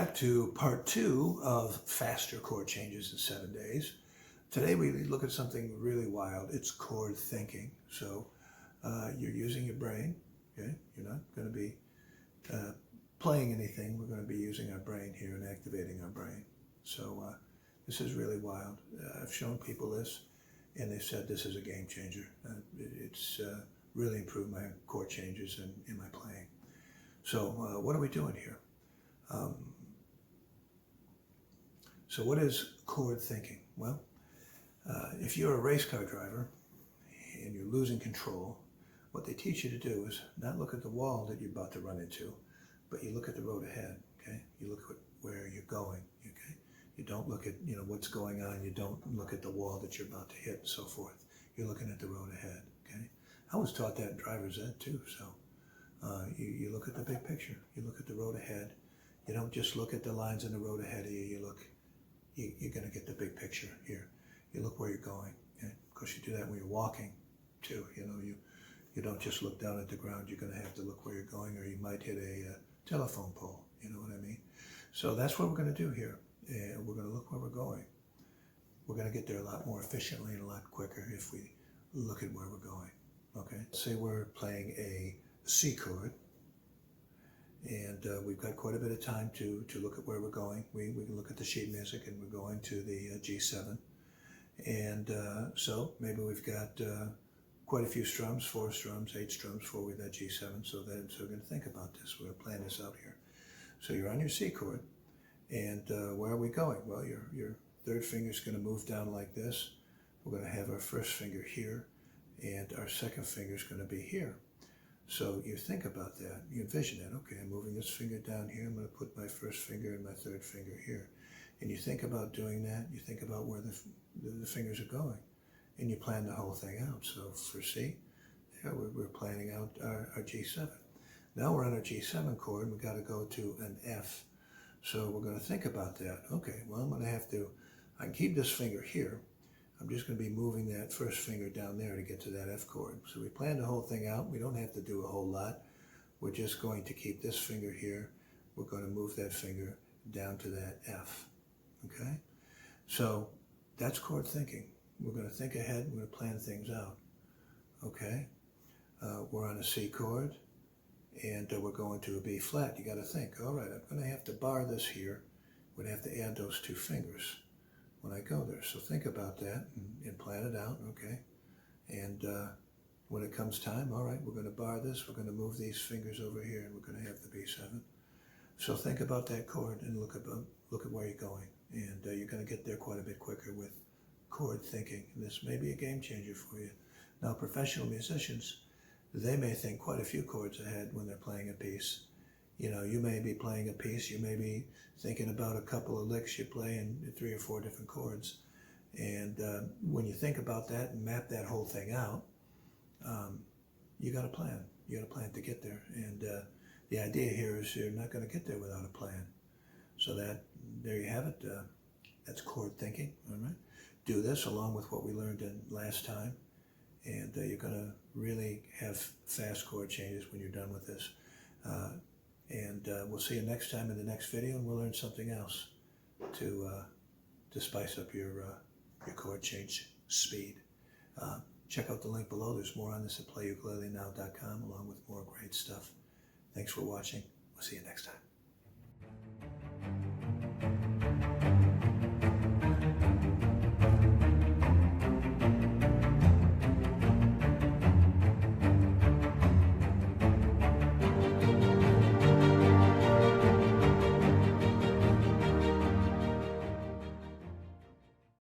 back to part 2 of faster chord changes in 7 days. Today we look at something really wild. It's chord thinking. So you're using your brain. Okay, you're not going to be playing anything. We're going to be using our brain here and activating our brain. So this is really wild. I've shown people this, and they said this is a game changer. It's really improved my chord changes in my playing. So what are we doing here? So what is chord thinking? Well, if you're a race car driver and you're losing control, what they teach you to do is not look at the wall that you're about to run into, but you look at the road ahead. Okay, you look at where you're going. Okay, you don't look at what's going on. You don't look at the wall that you're about to hit and so forth. You're looking at the road ahead. Okay, I was taught that in driver's ed too. So you look at the big picture. You look at the road ahead. You don't just look at the lines in the road ahead of you. You look. You're going to get the big picture here. You look where you're going. Okay? Of course, you do that when you're walking too. You don't just look down at the ground. You're going to have to look where you're going, or you might hit a telephone pole. You know what I mean? So that's what we're going to do here. And we're going to look where we're going. We're going to get there a lot more efficiently and a lot quicker if we look at where we're going. Okay? Say we're playing a C chord. And we've got quite a bit of time to look at where we're going. We can look at the sheet music, and we're going to the G7. And so maybe we've got quite a few strums, 4 strums, 8 strums for that G7. So we're going to think about this. We're going to plan this out here. So you're on your C chord, and where are we going? Well, your third finger is going to move down like this. We're going to have our first finger here, and our second finger is going to be here. So you think about that, you envision it. Okay, I'm moving this finger down here. I'm going to put my first finger and my third finger here. And you think about doing that. You think about where the fingers are going. And you plan the whole thing out. So for C, yeah, we're planning out our G7. Now we're on our G7 chord, and we've got to go to an F. So we're going to think about that. Okay, well, I can keep this finger here. I'm just going to be moving that first finger down there to get to that F chord. So we plan the whole thing out. We don't have to do a whole lot. We're just going to keep this finger here. We're going to move that finger down to that F. Okay? So that's chord thinking. We're going to think ahead. We're going to plan things out. Okay? We're on a C chord, and we're going to a B flat. You got to think, all right, I'm going to have to bar this here. We're going to have to add those 2 fingers when I go there. So think about that and plan it out, okay? And when it comes time, all right, we're going to bar this. We're going to move these fingers over here, and we're going to have the B7. So think about that chord and look at where you're going. And you're going to get there quite a bit quicker with chord thinking. And this may be a game changer for you. Now, professional musicians, they may think quite a few chords ahead when they're playing a piece. You may be playing a piece, you may be thinking about a couple of licks you play in 3 or 4 different chords. And when you think about that and map that whole thing out, you got a plan. You got a plan to get there. And the idea here is you're not going to get there without a plan. So there you have it. That's chord thinking. All right. Do this along with what we learned last time. And you're going to really have fast chord changes when you're done with this. And we'll see you next time in the next video, and we'll learn something else to spice up your chord change speed. Check out the link below. There's more on this at playukulelenow.com, along with more great stuff. Thanks for watching. We'll see you next time.